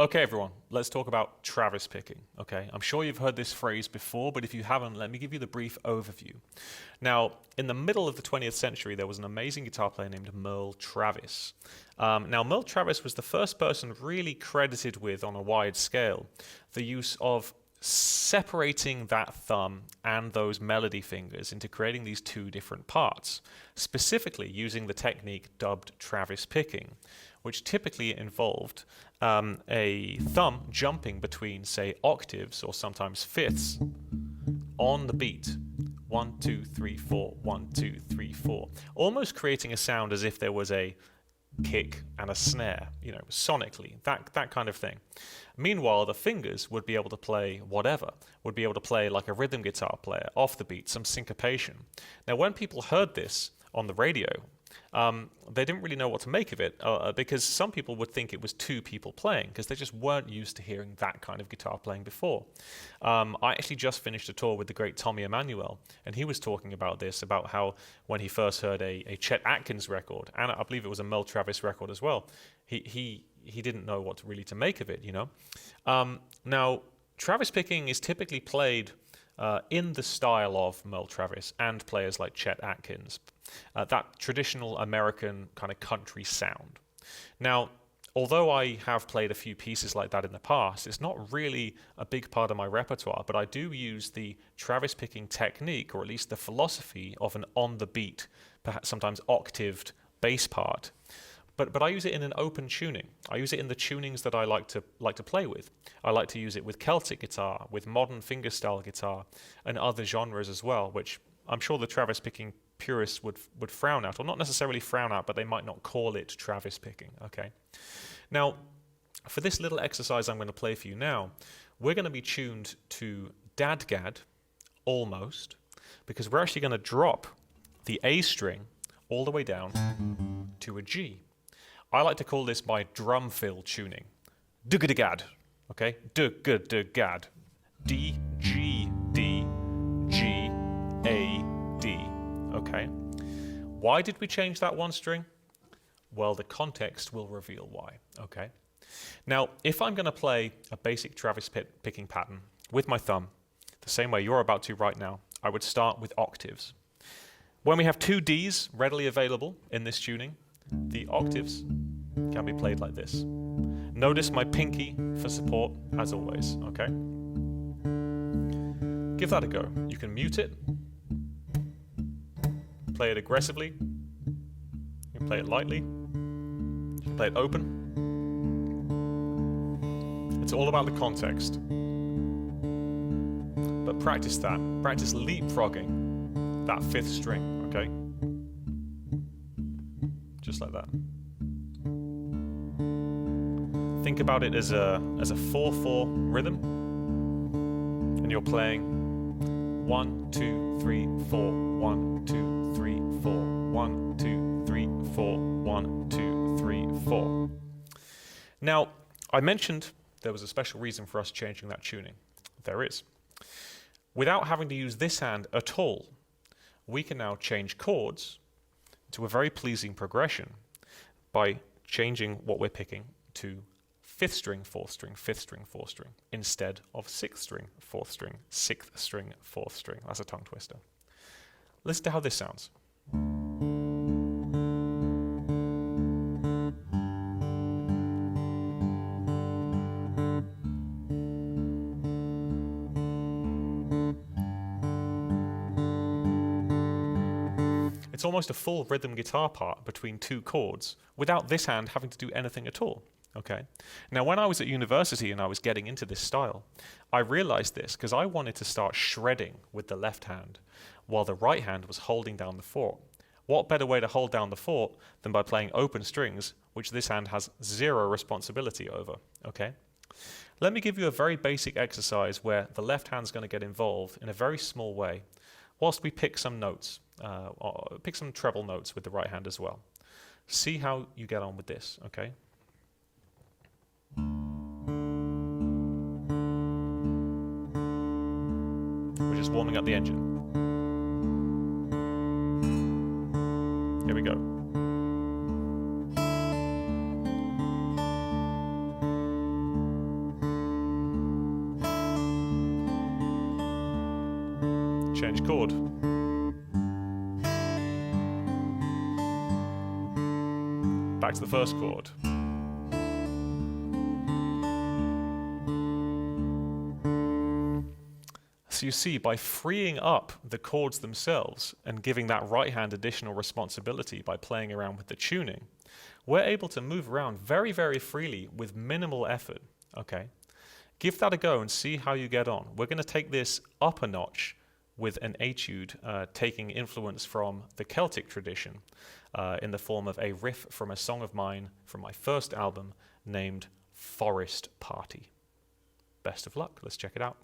Okay, everyone, let's talk about Travis picking. Okay, I'm sure you've heard this phrase before, but if you haven't, let me give you the brief overview. Now, in the middle of the 20th century, there was an amazing guitar player named Merle Travis. Now, Merle Travis was the first person really credited with, on a wide scale, the use of separating that thumb and those melody fingers into creating these two different parts, specifically using the technique dubbed Travis picking, which typically involved a thumb jumping between, say, octaves or sometimes fifths on the beat. 1, 2, 3, 4, 1, 2, 3, 4. Almost creating a sound as if there was a kick and a snare, sonically, that kind of thing. Meanwhile, the fingers would be able to play whatever, would be able to play like a rhythm guitar player, off the beat, some syncopation. Now, when people heard this on the radio, they didn't really know what to make of it because some people would think it was two people playing because they just weren't used to hearing that kind of guitar playing before. I actually just finished a tour with the great Tommy Emmanuel, and he was talking about this, about how when he first heard a Chet Atkins record, and I believe it was a Merle Travis record as well, he didn't know what really to make of it, Now, Travis picking is typically played in the style of Merle Travis and players like Chet Atkins, that traditional American kind of country sound. Now, although I have played a few pieces like that in the past, it's not really a big part of my repertoire, but I do use the Travis picking technique, or at least the philosophy of an on-the-beat, perhaps sometimes octaved bass part. But I use it in an open tuning. I use it in the tunings that I like to play with. I like to use it with Celtic guitar, with modern fingerstyle guitar, and other genres as well, which I'm sure the Travis picking purists would frown at, or not necessarily frown at, but they might not call it Travis picking. Okay. Now, for this little exercise I'm going to play for you now, we're going to be tuned to Dadgad, almost, because we're actually going to drop the A string all the way down to a G. I like to call this my drum fill tuning. Duggadagad, okay? Duggadagad. D, G, D, G, A, D, okay? Why did we change that one string? Well, the context will reveal why, okay? Now, if I'm going to play a basic Travis picking pattern with my thumb, the same way you're about to right now, I would start with octaves. When we have two Ds readily available in this tuning, the octaves can be played like this. Notice my pinky for support, as always, okay? Give that a go. You can mute it, play it aggressively, you can play it lightly, you can play it open. It's all about the context. But practice that. Practice leapfrogging that fifth string, okay? Just like that. Think about it as a 4/4 rhythm, and you're playing 1, 2, 3, 4, 1, 2, 3, 4, 1, 2, 3, 4, 1, 2, 3, 4. Now, I mentioned there was a special reason for us changing that tuning. There is. Without having to use this hand at all, we can now change chords to a very pleasing progression by changing what we're picking to fifth string, fourth string, fifth string, fourth string, instead of sixth string, fourth string, sixth string, fourth string. That's a tongue twister. Listen to how this sounds. It's almost a full rhythm guitar part between two chords without this hand having to do anything at all. Okay. Now, when I was at university and I was getting into this style, I realized this because I wanted to start shredding with the left hand while the right hand was holding down the fort. What better way to hold down the fort than by playing open strings, which this hand has zero responsibility over. Okay. Let me give you a very basic exercise where the left hand's going to get involved in a very small way whilst we pick some notes, pick some treble notes with the right hand as well. See how you get on with this, okay? We're just warming up the engine. Here we go. Which chord? Back to the first chord. So you see, by freeing up the chords themselves and giving that right hand additional responsibility by playing around with the tuning, we're able to move around very, very freely with minimal effort, okay? Give that a go and see how you get on. We're going to take this up a notch with an etude, taking influence from the Celtic tradition in the form of a riff from a song of mine from my first album named Forest Party. Best of luck. Let's check it out.